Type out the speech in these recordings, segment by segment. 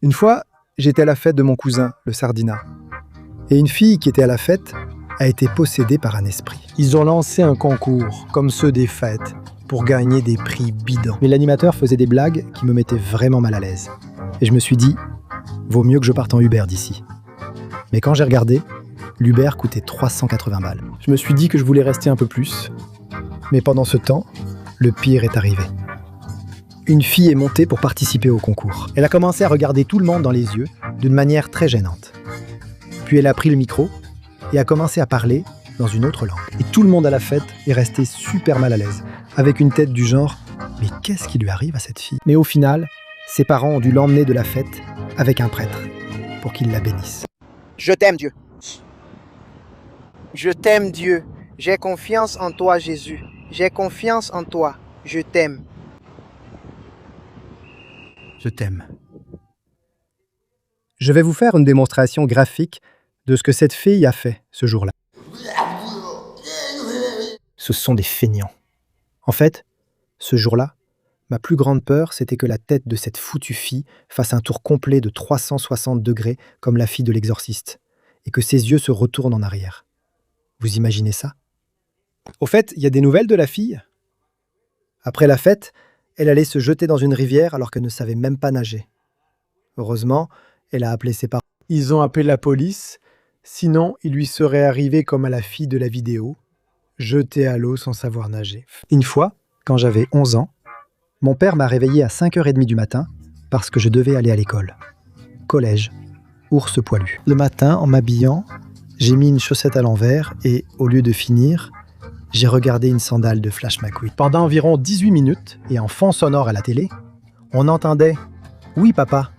Une fois, j'étais à la fête de mon cousin, le Sardina. Et une fille qui était à la fête a été possédée par un esprit. Ils ont lancé un concours, comme ceux des fêtes, pour gagner des prix bidons. Mais l'animateur faisait des blagues qui me mettaient vraiment mal à l'aise. Et je me suis dit, vaut mieux que je parte en Uber d'ici. Mais quand j'ai regardé, l'Uber coûtait 380 balles. Je me suis dit que je voulais rester un peu plus. Mais pendant ce temps, le pire est arrivé. Une fille est montée pour participer au concours. Elle a commencé à regarder tout le monde dans les yeux d'une manière très gênante. Puis elle a pris le micro et a commencé à parler dans une autre langue. Et tout le monde à la fête est resté super mal à l'aise, avec une tête du genre « Mais qu'est-ce qui lui arrive à cette fille ?» Mais au final, ses parents ont dû l'emmener de la fête avec un prêtre pour qu'il la bénisse. Je t'aime, Dieu. Je t'aime, Dieu. J'ai confiance en toi, Jésus. J'ai confiance en toi. Je t'aime. Je t'aime. Je vais vous faire une démonstration graphique de ce que cette fille a fait ce jour-là. Ce sont des feignants. En fait, ce jour-là, ma plus grande peur, c'était que la tête de cette foutue fille fasse un tour complet de 360 degrés comme la fille de l'exorciste, et que ses yeux se retournent en arrière. Vous imaginez ça? Au fait, il y a des nouvelles de la fille? Après la fête, elle allait se jeter dans une rivière alors qu'elle ne savait même pas nager. Heureusement, elle a appelé ses parents. Ils ont appelé la police, sinon il lui serait arrivé comme à la fille de la vidéo, jetée à l'eau sans savoir nager. Une fois, quand j'avais 11 ans, mon père m'a réveillé à 5h30 du matin parce que je devais aller à l'école. Collège, ours poilu. Le matin, en m'habillant, j'ai mis une chaussette à l'envers et, au lieu de finir, j'ai regardé une sandale de Flash McQueen. Pendant environ 18 minutes, et en fond sonore à la télé, on entendait « Oui, papa »,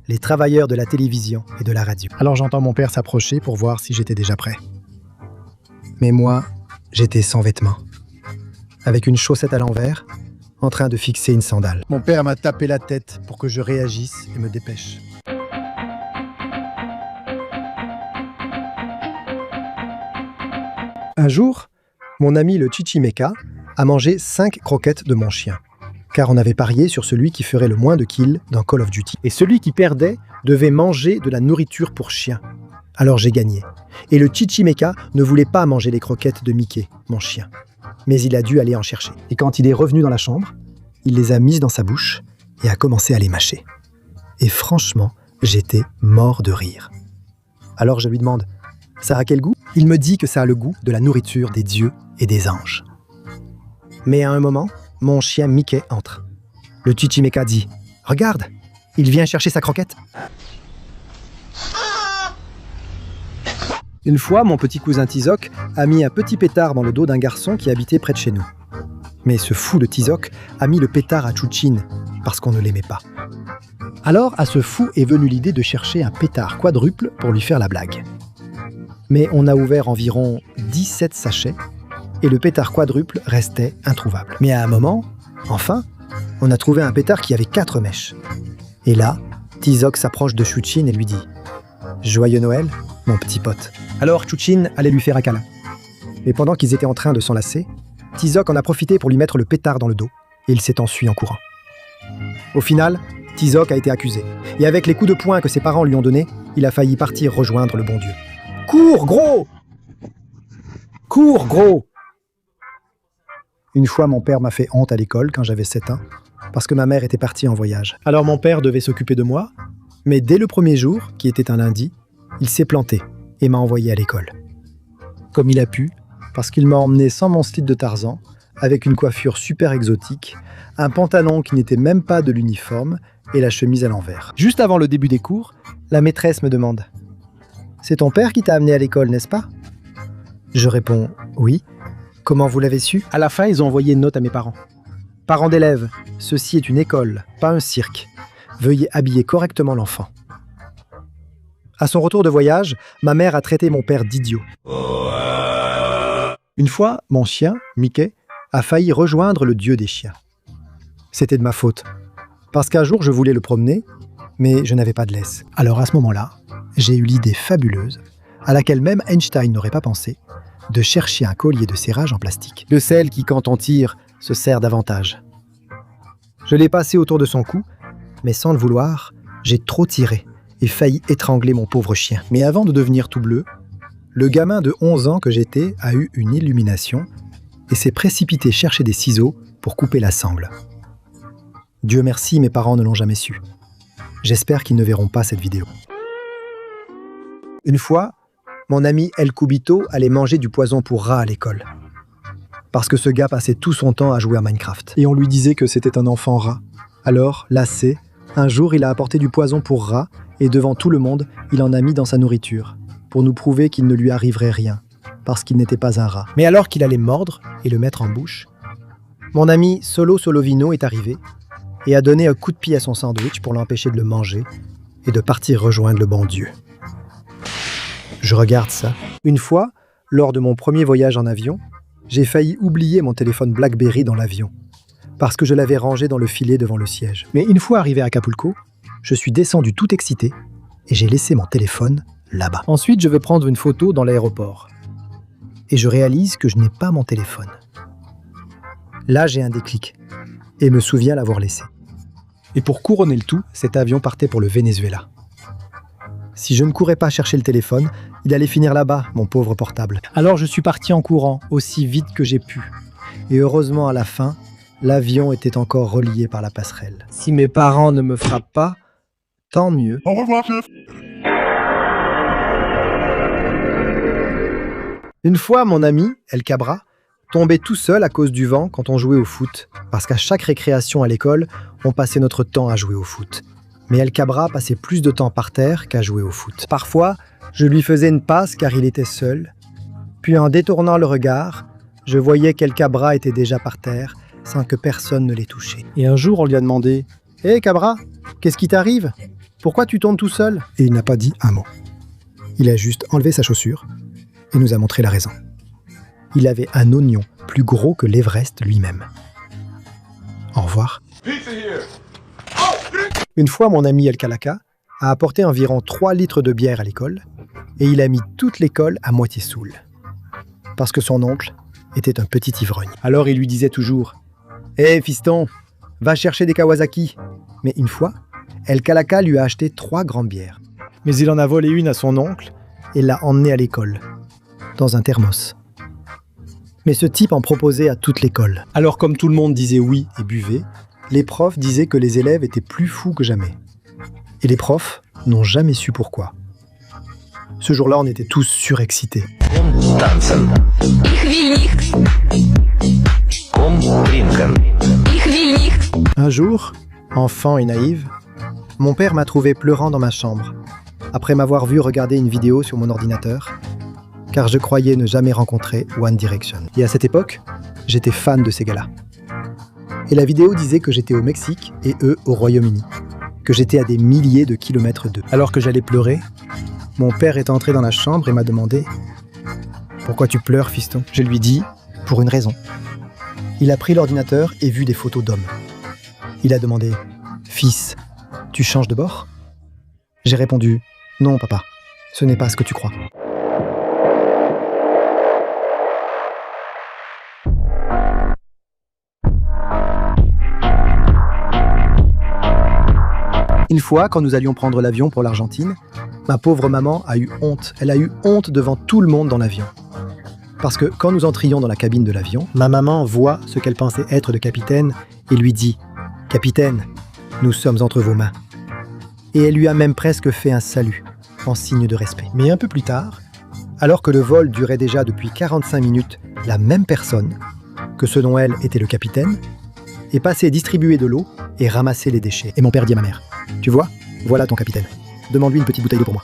les travailleurs de la télévision et de la radio. Alors j'entends mon père s'approcher pour voir si j'étais déjà prêt. Mais moi, j'étais sans vêtements, avec une chaussette à l'envers, en train de fixer une sandale. Mon père m'a tapé la tête pour que je réagisse et me dépêche. Un jour, mon ami le Chichimeka a mangé 5 croquettes de mon chien, car on avait parié sur celui qui ferait le moins de kills dans Call of Duty. Et celui qui perdait devait manger de la nourriture pour chien. Alors j'ai gagné. Et le Chichimeka ne voulait pas manger les croquettes de Mickey, mon chien. Mais il a dû aller en chercher. Et quand il est revenu dans la chambre, il les a mises dans sa bouche et a commencé à les mâcher. Et franchement, j'étais mort de rire. Alors je lui demande « Ça a quel goût ?» Il me dit que ça a le goût de la nourriture des dieux et des anges. Mais à un moment, mon chien Mickey entre. Le Chichimeka dit « Regarde, il vient chercher sa croquette. » Une fois, mon petit cousin Tizoc a mis un petit pétard dans le dos d'un garçon qui habitait près de chez nous. Mais ce fou de Tizoc a mis le pétard à Chouchine parce qu'on ne l'aimait pas. Alors, à ce fou est venue l'idée de chercher un pétard quadruple pour lui faire la blague. Mais on a ouvert environ 17 sachets et le pétard quadruple restait introuvable. Mais à un moment, enfin, on a trouvé un pétard qui avait 4 mèches. Et là, Tizoc s'approche de Chouchine et lui dit « Joyeux Noël, mon petit pote. » Alors Chouchine allait lui faire un câlin. Mais pendant qu'ils étaient en train de s'enlacer, Tizoc en a profité pour lui mettre le pétard dans le dos et il s'est enfui en courant. Au final, Tizoc a été accusé. Et avec les coups de poing que ses parents lui ont donnés, il a failli partir rejoindre le bon Dieu. « Cours, gros ! Cours, gros !» Une fois, mon père m'a fait honte à l'école quand j'avais 7 ans, parce que ma mère était partie en voyage. Alors mon père devait s'occuper de moi, mais dès le premier jour, qui était un lundi, il s'est planté et m'a envoyé à l'école. Comme il a pu, parce qu'il m'a emmené sans mon slip de Tarzan, avec une coiffure super exotique, un pantalon qui n'était même pas de l'uniforme et la chemise à l'envers. Juste avant le début des cours, la maîtresse me demande « C'est ton père qui t'a amené à l'école, n'est-ce pas ?» Je réponds « Oui. Comment vous l'avez su ?» À la fin, ils ont envoyé une note à mes parents. « Parents d'élèves, ceci est une école, pas un cirque. Veuillez habiller correctement l'enfant. » À son retour de voyage, ma mère a traité mon père d'idiot. Une fois, mon chien, Mickey, a failli rejoindre le dieu des chiens. C'était de ma faute, parce qu'un jour je voulais le promener, mais je n'avais pas de laisse. Alors à ce moment-là, j'ai eu l'idée fabuleuse, à laquelle même Einstein n'aurait pas pensé, de chercher un collier de serrage en plastique, de celle qui, quand on tire, se serre davantage. Je l'ai passé autour de son cou, mais sans le vouloir, J'ai trop tiré et failli étrangler mon pauvre chien. Mais avant de devenir tout bleu, le gamin de 11 ans que j'étais a eu une illumination et s'est précipité chercher des ciseaux pour couper la sangle. Dieu merci, mes parents ne l'ont jamais su. J'espère qu'ils ne verront pas cette vidéo. Une fois, mon ami El Cubito allait manger du poison pour rat à l'école. Parce que ce gars passait tout son temps à jouer à Minecraft. Et on lui disait que c'était un enfant rat. Alors, lassé, un jour il a apporté du poison pour rat et devant tout le monde, il en a mis dans sa nourriture, pour nous prouver qu'il ne lui arriverait rien, parce qu'il n'était pas un rat. Mais alors qu'il allait mordre et le mettre en bouche, mon ami Solo Solovino est arrivé et a donné un coup de pied à son sandwich pour l'empêcher de le manger et de partir rejoindre le bon Dieu. Je regarde ça. Une fois, lors de mon premier voyage en avion, j'ai failli oublier mon téléphone BlackBerry dans l'avion, parce que je l'avais rangé dans le filet devant le siège. Mais une fois arrivé à Acapulco, je suis descendu tout excité et j'ai laissé mon téléphone là-bas. Ensuite, je veux prendre une photo dans l'aéroport. Et je réalise que je n'ai pas mon téléphone. Là, j'ai un déclic et me souviens l'avoir laissé. Et pour couronner le tout, cet avion partait pour le Venezuela. Si je ne courais pas chercher le téléphone, il allait finir là-bas, mon pauvre portable. Alors je suis parti en courant, aussi vite que j'ai pu. Et heureusement, à la fin, l'avion était encore relié par la passerelle. Si mes parents ne me frappent pas, tant mieux. Au revoir, chef. Une fois, mon ami, El Cabra, tombait tout seul à cause du vent quand on jouait au foot. Parce qu'à chaque récréation à l'école, on passait notre temps à jouer au foot. Mais El Cabra passait plus de temps par terre qu'à jouer au foot. Parfois, je lui faisais une passe car il était seul. Puis en détournant le regard, je voyais qu'El Cabra était déjà par terre, sans que personne ne l'ait touché. Et un jour, on lui a demandé « Hé Cabra, qu'est-ce qui t'arrive? Pourquoi tu tombes tout seul ?» Et il n'a pas dit un mot. Il a juste enlevé sa chaussure et nous a montré la raison. Il avait un oignon plus gros que l'Everest lui-même. Au revoir. Une fois, mon ami El Kalaka a apporté environ 3 litres de bière à l'école et il a mis toute l'école à moitié saoul. Parce que son oncle était un petit ivrogne. Alors il lui disait toujours « Hé fiston, va chercher des Kawasaki !» Mais une fois, El Kalaka lui a acheté 3 grandes bières. Mais il en a volé une à son oncle et l'a emmenée à l'école, dans un thermos. Mais ce type en proposait à toute l'école. Alors comme tout le monde disait oui et buvait, les profs disaient que les élèves étaient plus fous que jamais. Et les profs n'ont jamais su pourquoi. Ce jour-là, on était tous surexcités. Un jour, enfant et naïve, mon père m'a trouvé pleurant dans ma chambre, après m'avoir vu regarder une vidéo sur mon ordinateur, car je croyais ne jamais rencontrer One Direction. Et à cette époque, j'étais fan de ces gars-là. Et la vidéo disait que j'étais au Mexique et eux au Royaume-Uni, que j'étais à des milliers de kilomètres d'eux. Alors que j'allais pleurer, mon père est entré dans la chambre et m'a demandé « Pourquoi tu pleures, fiston ?» Je lui dis « Pour une raison. » Il a pris l'ordinateur et vu des photos d'hommes. Il a demandé « Fils, tu changes de bord ?» J'ai répondu « Non, papa, ce n'est pas ce que tu crois. » Une fois, quand nous allions prendre l'avion pour l'Argentine, ma pauvre maman a eu honte. Elle a eu honte devant tout le monde dans l'avion. Parce que quand nous entrions dans la cabine de l'avion, ma maman voit ce qu'elle pensait être le capitaine et lui dit « Capitaine, nous sommes entre vos mains. » Et elle lui a même presque fait un salut, en signe de respect. Mais un peu plus tard, alors que le vol durait déjà depuis 45 minutes, la même personne, que selon elle était le capitaine, est passée distribuer de l'eau et ramasser les déchets. Et mon père dit à ma mère « Tu vois, voilà ton capitaine. Demande-lui une petite bouteille d'eau pour moi. »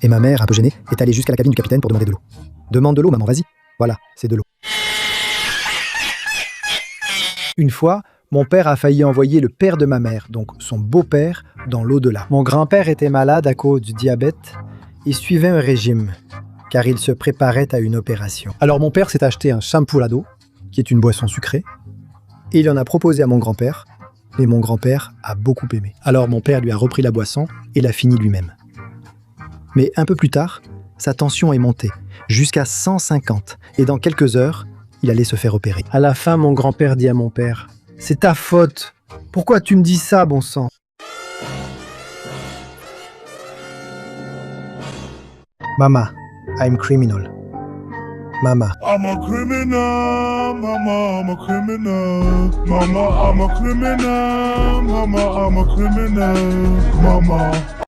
Et ma mère, un peu gênée, est allée jusqu'à la cabine du capitaine pour demander de l'eau. « Demande de l'eau, maman, vas-y. Voilà, c'est de l'eau. » Une fois, mon père a failli envoyer le père de ma mère, donc son beau-père, dans l'au-delà. Mon grand-père était malade à cause du diabète et suivait un régime, car il se préparait à une opération. Alors mon père s'est acheté un champurrado, qui est une boisson sucrée, et il en a proposé à mon grand-père, mais mon grand-père a beaucoup aimé. Alors mon père lui a repris la boisson et l'a fini lui-même. Mais un peu plus tard, sa tension est montée, jusqu'à 150, et dans quelques heures, il allait se faire opérer. À la fin, mon grand-père dit à mon père « C'est ta faute. Pourquoi tu me dis ça, bon sang ?» Mama, I'm criminal. Mama, I'm a criminal, mama, I'm a criminal. Mama, I'm a criminal, mama, I'm a criminal. Mama.